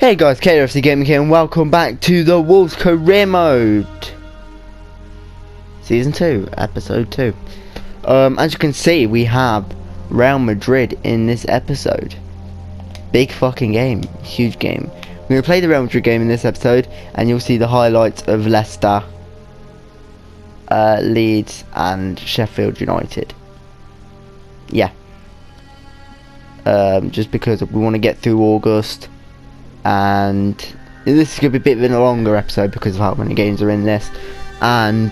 Hey guys, KDR Gaming here and welcome back to the Wolves Career Mode Season 2, Episode 2. As you can see, we have Real Madrid in this episode. Big fucking game, huge game. We're going to play the Real Madrid game in this episode and you'll see the highlights of Leicester, Leeds and Sheffield United. Yeah. Just because we want to get through August. And this is going to be a bit of a longer episode because of how many games are in this. And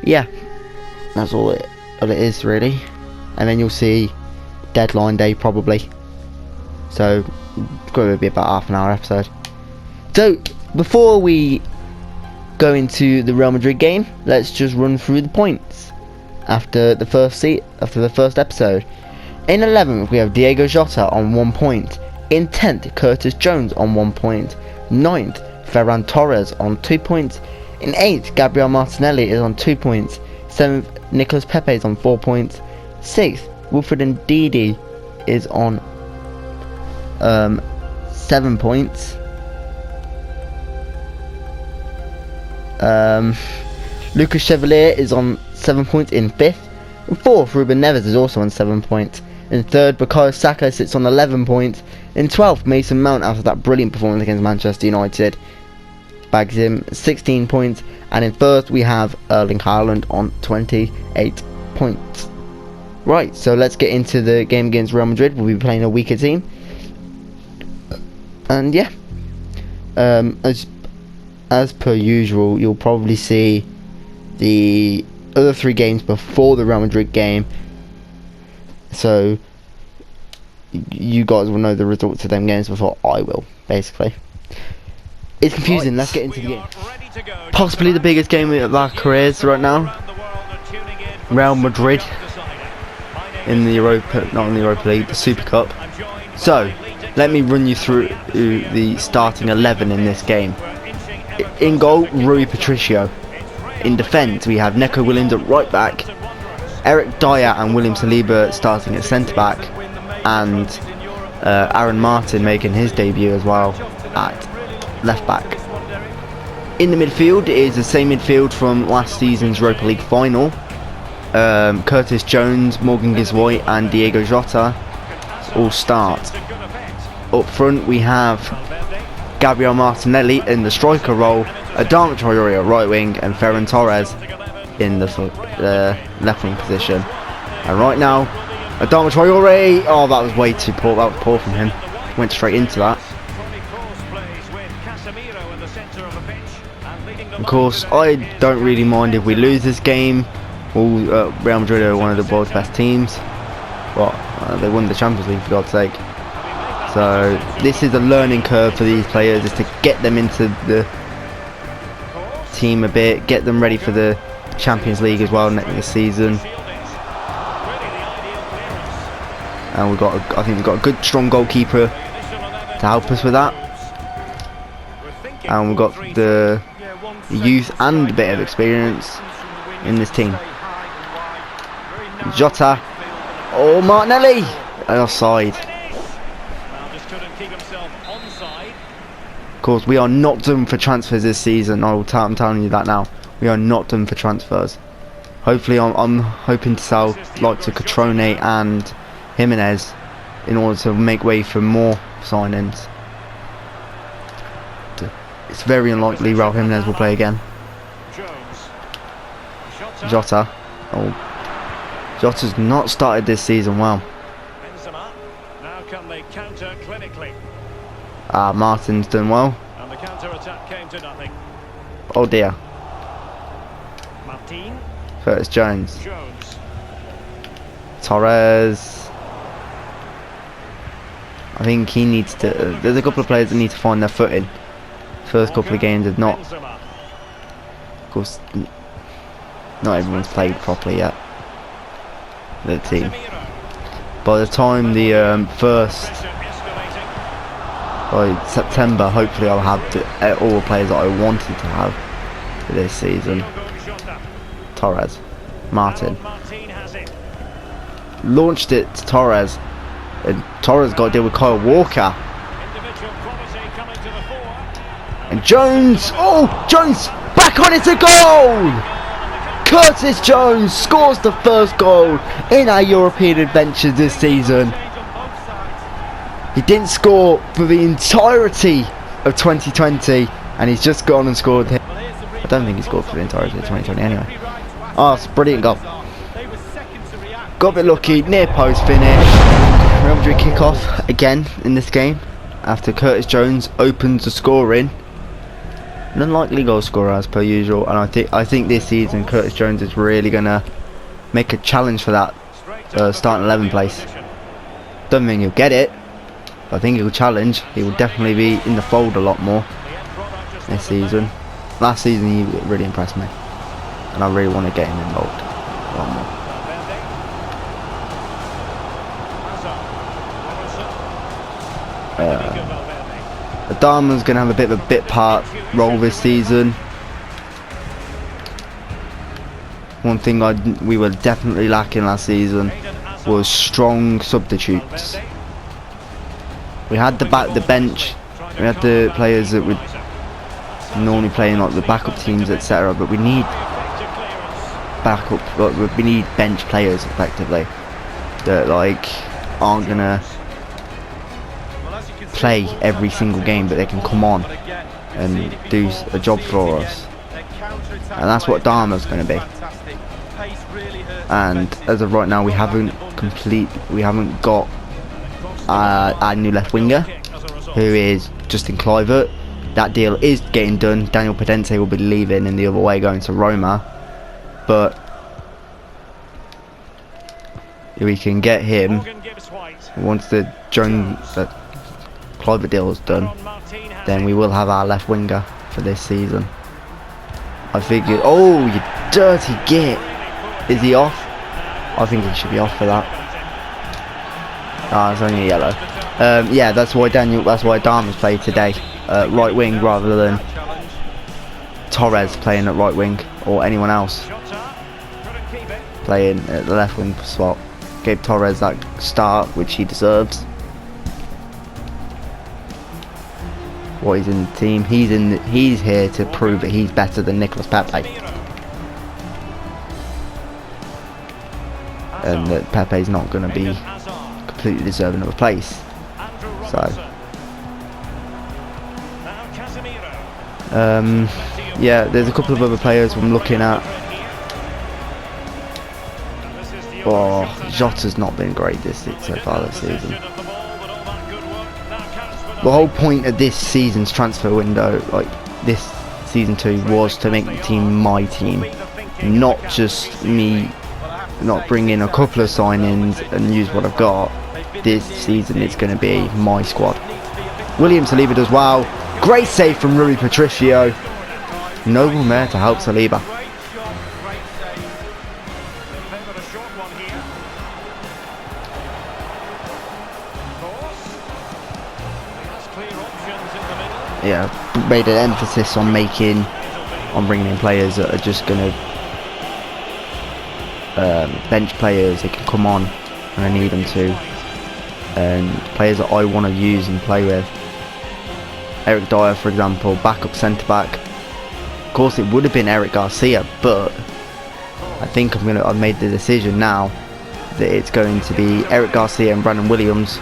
yeah, that's all it is really. And then you'll see deadline day probably. So it's going to be about half an hour episode. So before we go into the Real Madrid game, let's just run through the points after the first episode. In 11th we have Diogo Jota on 1 point. In 10th, Curtis Jones on 1 point. 9th, Ferran Torres on 2 points. In 8th, Gabriel Martinelli is on 2 points. 7th, Nicolas Pepe is on 4 points. 6th, Wilfred Ndidi is on 7 points. Lucas Chevalier is on 7 points in 5th. In 4th, Ruben Neves is also on 7 points. In 3rd, Bukayo Saka sits on 11 points. In 12th, Mason Mount, after that brilliant performance against Manchester United, bags him 16 points. And in 1st, we have Erling Haaland on 28 points. Right, so let's get into the game against Real Madrid. We'll be playing a weaker team. And yeah, as per usual, you'll probably see the other 3 games before the Real Madrid game. So you guys will know the results of them games before I will, basically. It's confusing. Let's get into the game. Possibly the biggest game of our careers right now. Real Madrid in the not in the Europa League, the Super Cup. So let me run you through the starting 11 in this game. In goal, Rui Patricio. In defence, we have Neco Williams at right back, Eric Dyer and William Saliba starting at centre back, and Aaron Martin making his debut as well at left back. In the midfield is the same midfield from last season's Europa League final. Curtis Jones, Morgan Giswoy and Diogo Jota all start. Up front we have Gabriel Martinelli in the striker role, Adama Traore at right wing and Ferran Torres in the left wing position. And right now, Adama Traore, oh that was way too poor, that was poor from him, went straight into that. Of course, I don't really mind if we lose this game. Real Madrid are one of the world's best teams. Well, they won the Champions League for God's sake. So this is a learning curve for these players, is to get them into the team a bit, get them ready for the Champions League as well next season. And I think we've got a good, strong goalkeeper to help us with that. And we've got the youth and a bit of experience in this team. Jota, oh Martinelli, offside. Of course, we are not done for transfers this season. I'm telling you that now. We are not done for transfers. Hopefully, I'm hoping to sell like to Catrone and Jimenez in order to make way for more signings. It's very unlikely Raul Jimenez will play again. Jota. Oh, Jota's not started this season well. Martin's done well. And the counter-attack came to nothing. Oh dear. Curtis Jones. Torres. I think he needs to. There's a couple of players that need to find their footing. First couple of games have not. Of course, not everyone's played properly yet. The team. By the time the by September, hopefully I'll have all the players that I wanted to have for this season. Torres, Martin, launched it to Torres, and Torres got to deal with Kyle Walker. And Jones, oh, Jones, back on it, a goal! Curtis Jones scores the first goal in our European adventures this season. He didn't score for the entirety of 2020, and he's just gone and scored here. I don't think he scored for the entirety of 2020 anyway. Oh, it's a brilliant goal. Got a bit lucky, near post finish. Real Madrid kick off again in this game after Curtis Jones opens the scoring. An unlikely goal scorer as per usual, and I think this season Curtis Jones is really gonna make a challenge for that starting 11 place. Don't think he'll get it, but I think he'll challenge. He will definitely be in the fold a lot more this season. Last season he really impressed me, and I really want to get him involved a lot more. Adama's going to have a bit of a bit part role this season. One thing we were definitely lacking last season was strong substitutes. We had the bench, we had the players that would normally play in like the backup teams, etc. But we need we need bench players effectively that like aren't gonna play every single game, but they can come on and do a job for us, and that's what Dharma's going to be. And as of right now, we haven't got our new left winger, who is Justin Kluivert. That deal is getting done. Daniel Pedente will be leaving in the other way, going to Roma, but if we can get him once the Kluivert deal is done, then we will have our left winger for this season. I figured. Oh, you dirty git! Is he off? I think he should be off for that. Ah, it's only a yellow. Yeah, that's why Dharma's played today, right wing rather than Torres playing at right wing, or anyone else playing at the left wing spot. Gave Torres that start which he deserves. What he's in the team, he's here to prove that he's better than Nicolas Pepe, and that Pepe's not going to be completely deserving of a place. So yeah, there's a couple of other players I'm looking at. Oh, Jota's not been great so far this season. The whole point of this season's transfer window, like this season 2, was to make the team my team, not just me, not bring in a couple of signings and use what I've got. This season it's going to be my squad. William Saliba does well. Great save from Rui Patricio. No one there to help Saliba. Yeah, made an emphasis on bringing in players that are just going to bench players that can come on when I need them to, and players that I want to use and play with. Eric Dyer, for example, backup centre back. Of course, it would have been Eric Garcia, but I think I've made the decision now that it's going to be Eric Garcia and Brandon Williams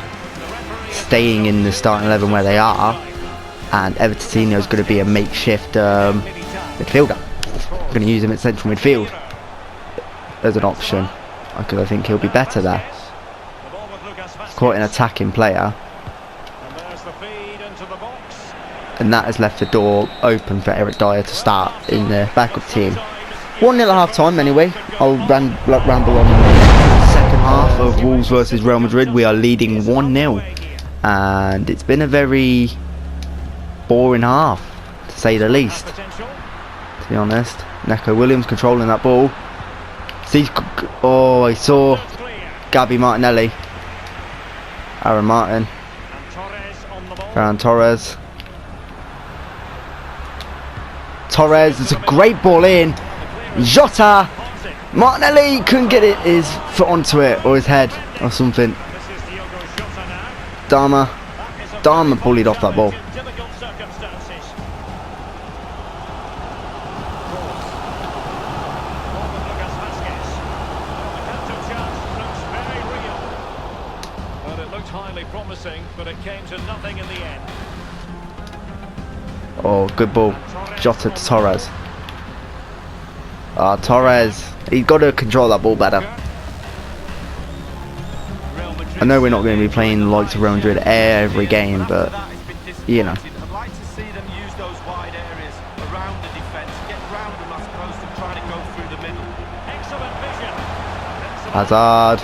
staying in the starting 11 where they are, and Evertonino is going to be a makeshift midfielder. I'm going to use him at central midfield as an option, because I think he'll be better there. He's quite an attacking player, and that has left the door open for Eric Dyer to start in the backup team. 1-0 at half time anyway. I'll ramble on. Second half of Wolves versus Real Madrid. We are leading 1-0, and it's been a very boring half, to say the least, to be honest. Neco Williams controlling that ball. I saw Gabi Martinelli, Aaron Martin, Ferran Torres. It's a great ball in. Jota, Martinelli couldn't get his foot onto it, or his head or something. Dharma bullied off that ball. highly promising, but it came to nothing in the end. Oh, good ball. Jota to Torres. Torres. He's got to control that ball better. I know we're not going to be playing the likes of Real Madrid every game, but you know. I'd like to see them use those wide areas around the defence, get round them as opposed to trying to go through the middle. Excellent vision. Hazard.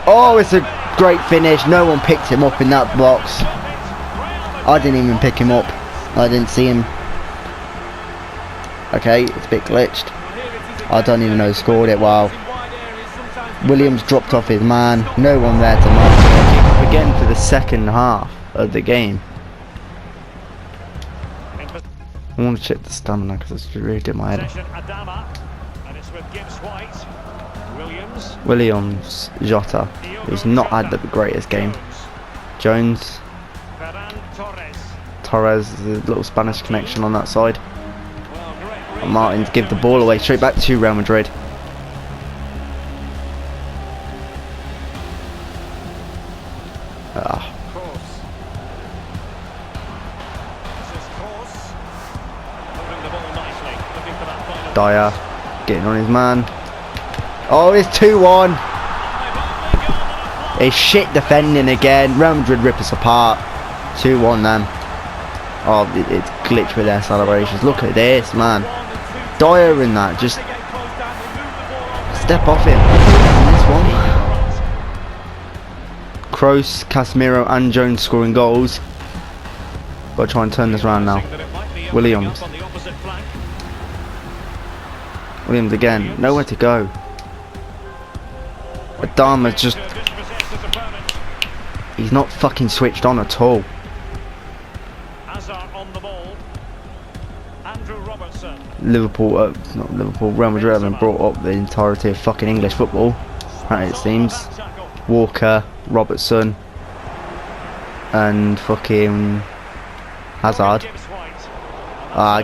Oh, it's a great finish. No one picked him up in that box. I didn't even pick him up. I didn't see him. Okay, it's a bit glitched. I don't even know who scored it. Wow. Williams dropped off his man. No one there to mark. Again for the second half of the game. I want to check the stamina because it's really did my head. Williams, Jota, who's not had the greatest game. Jones, Torres, the little Spanish connection on that side. And Martin to give the ball away straight back to Real Madrid. Dyer getting on his man. Oh, it's 2-1. It's shit defending again. Real Madrid rip us apart. 2-1 then. Oh, it's glitched with their celebrations. Look at this, man. Dyer in that. Just step off him. This one. Kroos, Casemiro and Jones scoring goals. Got to try and turn this around now. Williams. Williams again. Nowhere to go. Adama's just... He's not fucking switched on at all. Liverpool, not Liverpool, Real Madrid haven't brought up the entirety of fucking English football, right, it seems. Walker, Robertson, and fucking Hazard.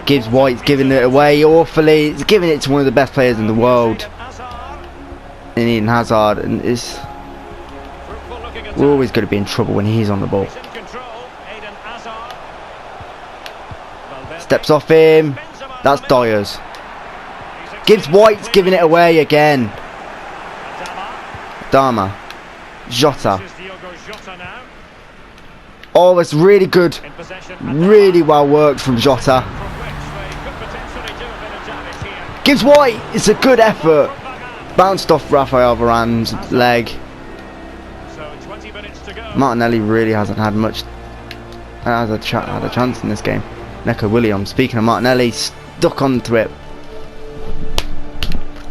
Gibbs White's giving it away awfully. He's giving it to one of the best players in the world, in Eden Hazard, and we're always going to be in trouble when he's on the ball. Steps off him. That's Dyer's. Gibbs White's giving it away again. Dama. Jota. Oh, it's really good. Really well worked from Jota. Gibbs White. It's a good effort. Bounced off Rafael Varane's leg. Martinelli really hasn't had much. Had a chance in this game. Neco Williams. Speaking of Martinelli, stuck onto it.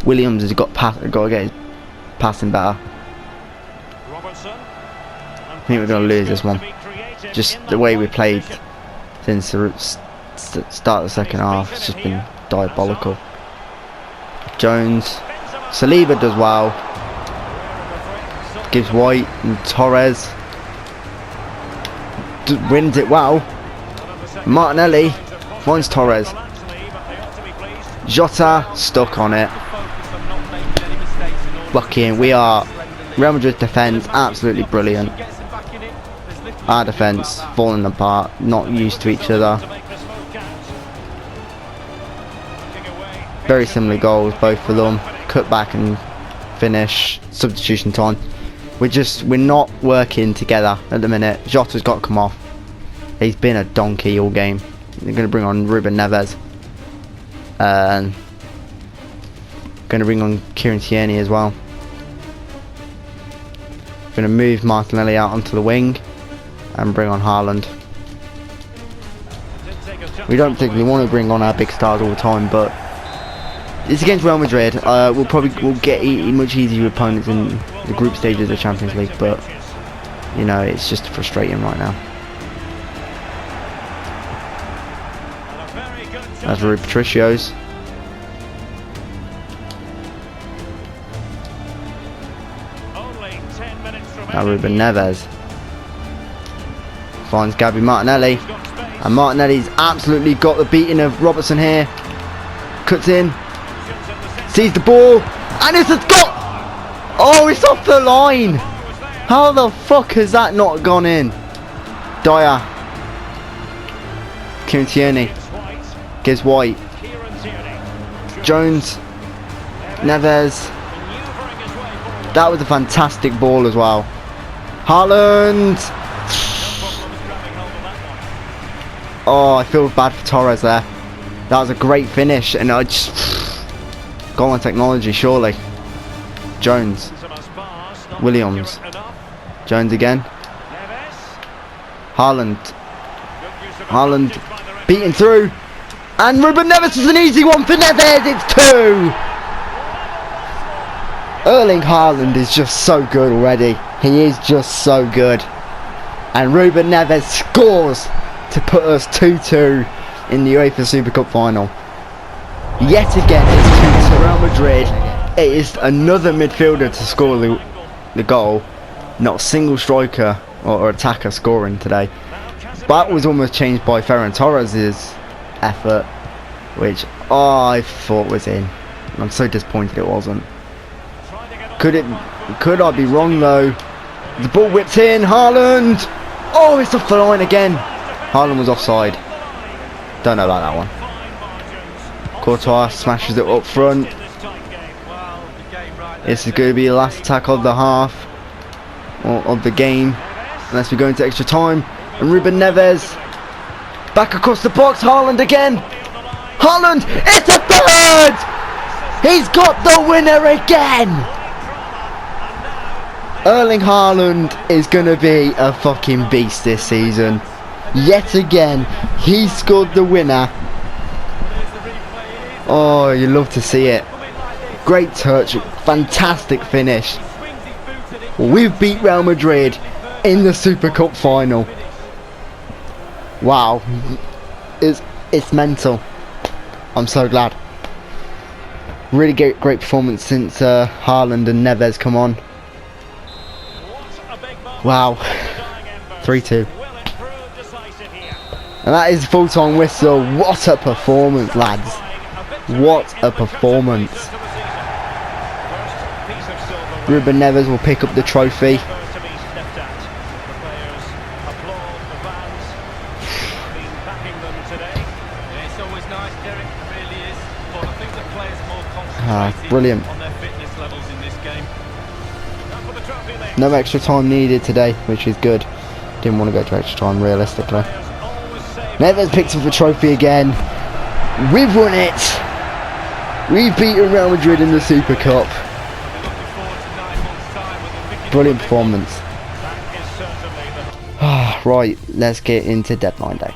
Williams has got to get his passing better. I think we're going to lose this one. Just the way we played since the start of the second half, it's just been diabolical. Jones, Saliba does well. Gives White and Torres. Wins it well. Martinelli finds Torres. Jota stuck on it. Fucking, we are Real Madrid defence absolutely brilliant. Our defence falling apart, not used to each other. Very similar goals, both of them. Cut back and finish, substitution time. We're not working together at the minute. Jota's got to come off. He's been a donkey all game. They're going to bring on Ruben Neves. And going to bring on Kieran Tierney as well. Going to move Martinelli out onto the wing and bring on Håland. We don't particularly want to bring on our big stars all the time, but it's against Real Madrid. We'll get much easier opponents in the group stages of the Champions League, but you know, it's just frustrating right now. That's Rui Patricio's. Now Ruben Neves finds Gabby Martinelli, and Martinelli's absolutely got the beating of Robertson here. Cuts in, sees the ball, and it's a got. Oh, it's off the line. How the fuck has that not gone in? Dyer. Tierney. Gives White. Jones. Neves. That was a fantastic ball as well. Haaland. Oh, I feel bad for Torres there. That was a great finish, and I just goal on technology, surely. Jones. Williams. Jones again. Haaland. Haaland beaten through. And Ruben Neves is an easy one for Neves. It's 2. Erling Haaland is just so good already. He is just so good. And Ruben Neves scores to put us 2-2 in the UEFA Super Cup final. Yet again, it's 2-2 Real Madrid. It is another midfielder to score the goal. Not a single striker or attacker scoring today. That was almost changed by Ferran Torres' effort, which I thought was in. I'm so disappointed it wasn't. Could I be wrong though? The ball whipped in. Haaland. Oh, it's off the line again. Haaland was offside. Don't know about that one. Courtois smashes it up front. This is going to be the last attack of the half, or of the game, unless we go into extra time. And Ruben Neves back across the box. Haaland again. Haaland. It's a third. He's got the winner again. Erling Haaland is going to be a fucking beast this season. Yet again, he scored the winner. Oh, you love to see it. Great touch, fantastic finish. We've beat Real Madrid in the Super Cup final. Wow, it's mental. I'm so glad. Really great performance since Haaland and Neves come on. Wow, 3-2. And that is full-time whistle. What a performance, lads. What a performance. Ruben Neves will pick up the trophy. Brilliant. No extra time needed today, which is good. Didn't want to go to extra time realistically. Neves picks up the trophy again. We've won it. We've beaten Real Madrid in the Super Cup. Brilliant performance. Right, let's get into deadline day.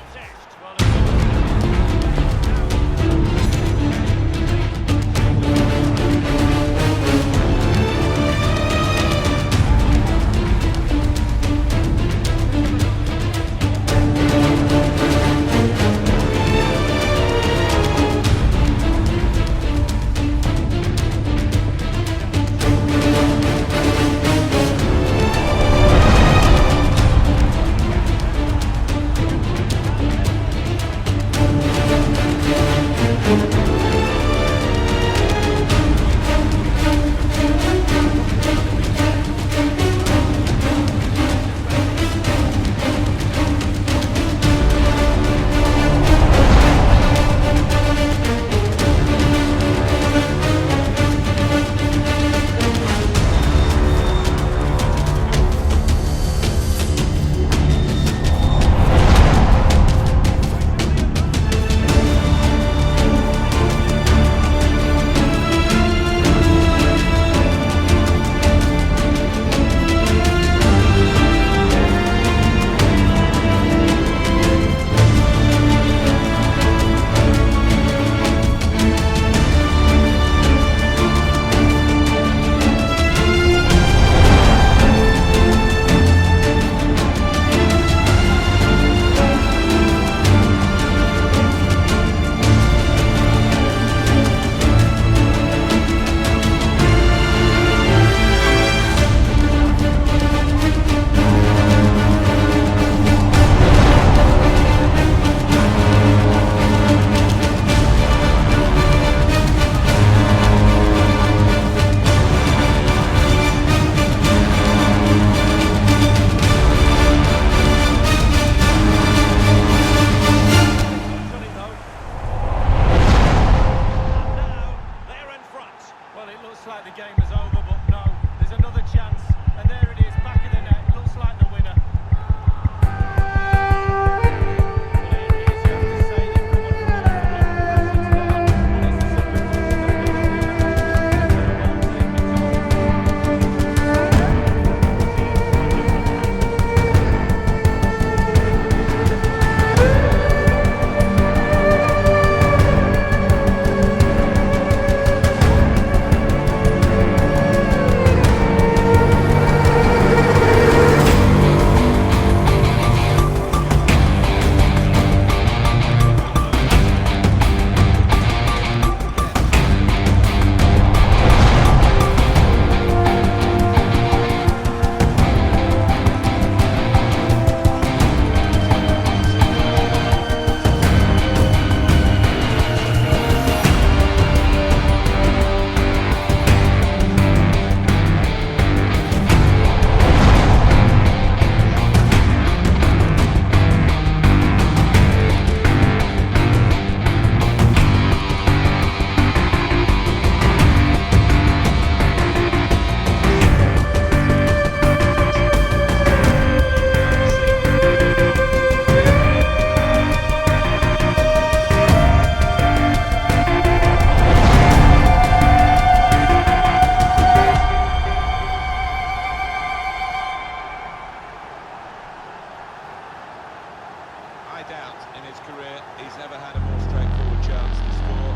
doubt in his career he's never had a more straightforward chance to score.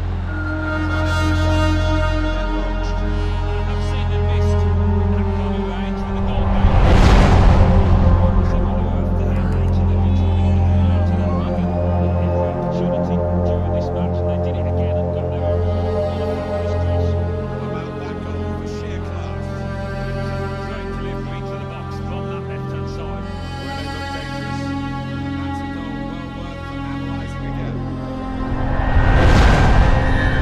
I've seen them missed that kind of range with the goalkeeper. Someone who after that actually been trying to get out to that market every opportunity during this match, and they did it again and got there on a marvellous cross. About that goal for sheer class. It was a great delivery into the box from that left-hand side. Where they look dangerous. That's a goal well worth analysing again. Great movement in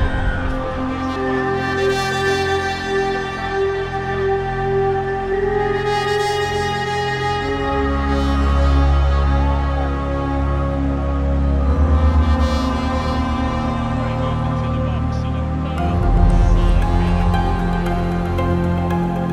the box and a solid header. It's a slightly different viewpoint on it.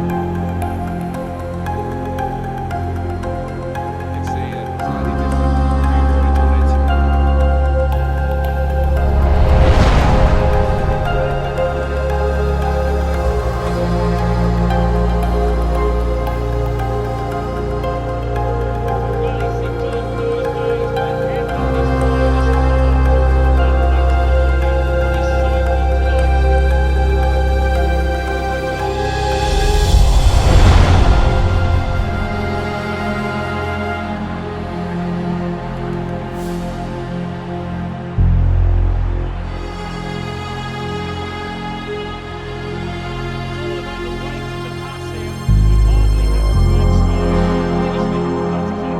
Well, he seemed to look those days when everyone is trying to score. And that's what he did. He's so good tonight. It's all about the weight of the pass here. He hardly had to go and try. He just didn't know what to do.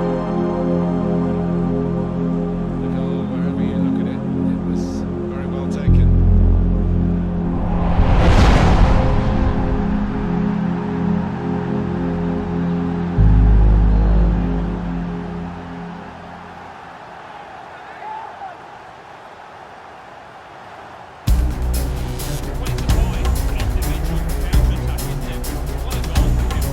The goal, wherever you look at it, it was very well taken. Well, it's a point, an individual counter-attack, isn't it? What a goal from him.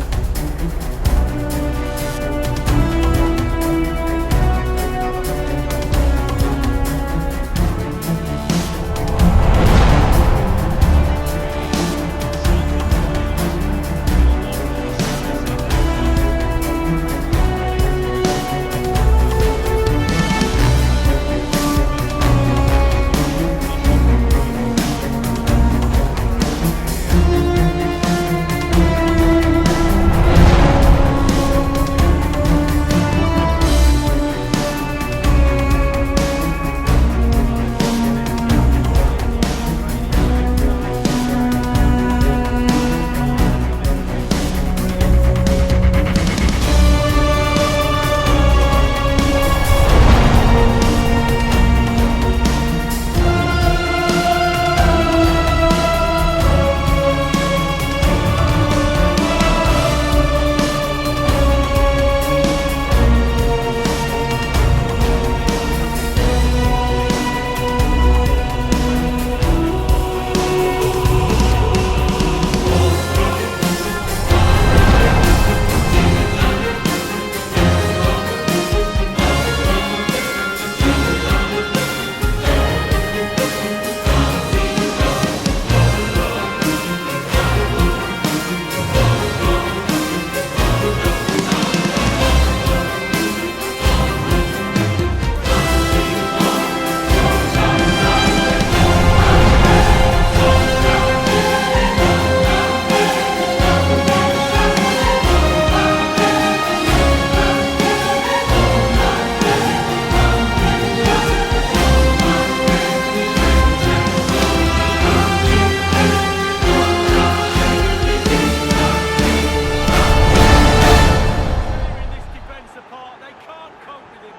Tearing this defence apart, they can't cope with him.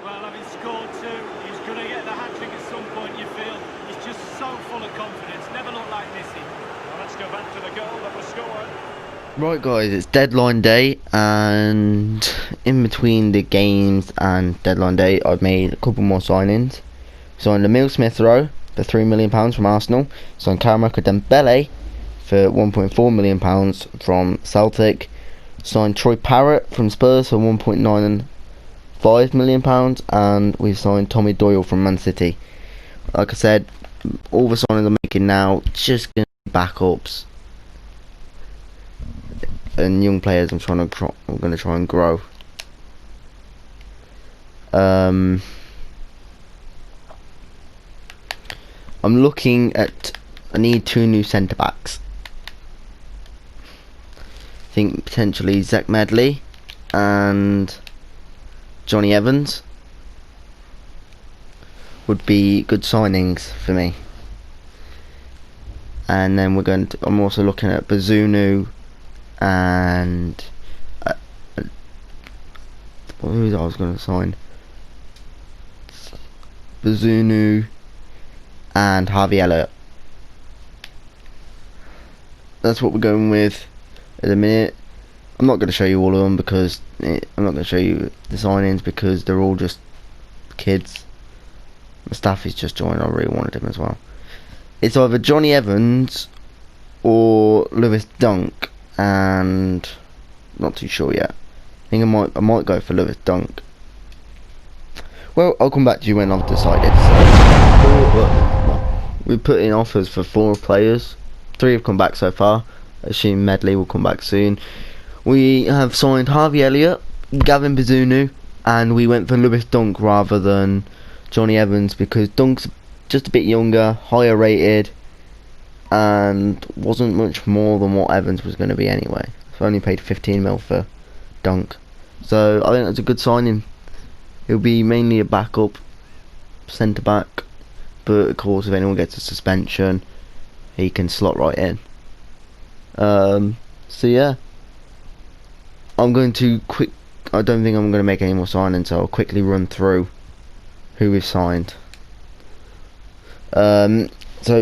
Well, having scored two, he's going to get the hat-trick at some point, you feel. He's just so full of confidence, never looked like missing. Well, let's go back to the goal that was scored. Right guys, it's deadline day, and in between the games and deadline day I've made a couple more signings. Signed Emile Smith-Rowe for £3 million from Arsenal. Signed Karamoko Dembele for £1.4 million from Celtic. Signed Troy Parrott from Spurs for £1.95 million, and we've signed Tommy Doyle from Man City. Like I said, all the signings I'm making now just going to be backups and young players I'm going to try and grow. I'm looking at. I need 2 new centre backs. I think potentially Zach Medley and Johnny Evans would be good signings for me. And then I'm also looking at Bazunu and who was I was going to sign? Bazunu and Harvey Elliott. That's what we're going with at the minute. I'm not going to show you all of them because I'm not going to show you the signings because they're all just kids. Mustafi's just joined. I really wanted him as well. It's either Johnny Evans or Lewis Dunk, and not too sure yet. I think I might go for Lewis Dunk. Well, I'll come back to you when I've decided. We put in offers for 4 players. 3 have come back so far. I assume Medley will come back soon. We have signed Harvey Elliott, Gavin Bazunu, and we went for Lewis Dunk rather than Johnny Evans because Dunk's just a bit younger, higher rated, and wasn't much more than what Evans was going to be anyway. So I only paid 15 mil for Dunk. So I think that's a good signing. He'll be mainly a backup centre back, but of course if anyone gets a suspension, he can slot right in. So yeah, I'm going to I don't think I'm going to make any more signings, so I'll quickly run through who we've signed. So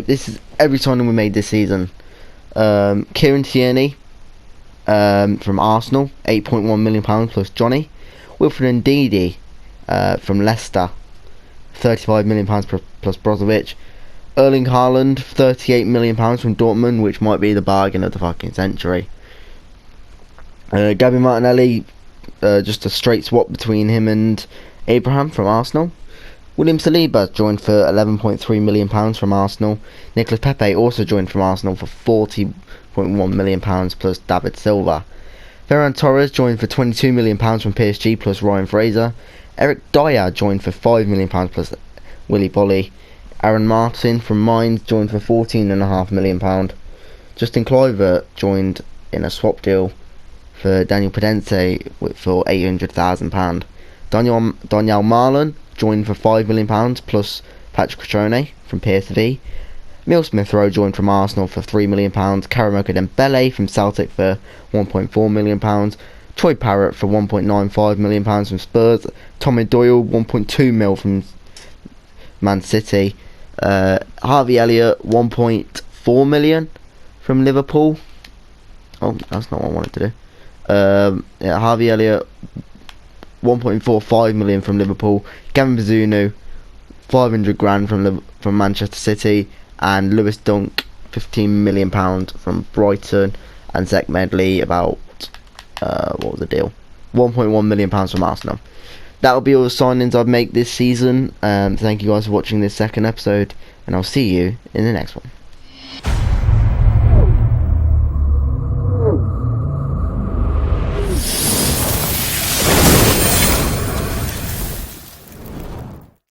this is every signing we made this season. Kieran Tierney from Arsenal, £8.1 million plus Johnny. Wilfred Ndidi from Leicester, £35 million plus Brozovic. Erling Haaland, £38 million from Dortmund, which might be the bargain of the fucking century. Gabby Martinelli, just a straight swap between him and Abraham from Arsenal. William Saliba joined for £11.3 million from Arsenal. Nicolas Pepe also joined from Arsenal for £40.1 million plus David Silva. Ferran Torres joined for £22 million from PSG plus Ryan Fraser. Eric Dyer joined for £5 million plus Willy Bolly. Aaron Martin from Mainz joined for £14.5 million. Justin Kluivert joined in a swap deal for Daniel Podence for £800,000. Daniel Marlon joined for £5 million plus Patrick Cutrone from PSV. Emile Smith Rowe joined from Arsenal for £3 million. Karamoko Dembele from Celtic for £1.4 million. Troy Parrott for £1.95 million from Spurs. Tommy Doyle £1.2 million from Man City. Harvey Elliott £1.4 million from Liverpool. Oh, that's not what I wanted to do. Harvey Elliott £1.45 million from Liverpool. Gavin Bazunu £500,000 from Manchester City, and Lewis Dunk £15 million from Brighton, and Zach Medley about what was the deal? £1.1 million from Arsenal. That'll be all the signings I'd make this season. Thank you guys for watching this second episode, and I'll see you in the next one.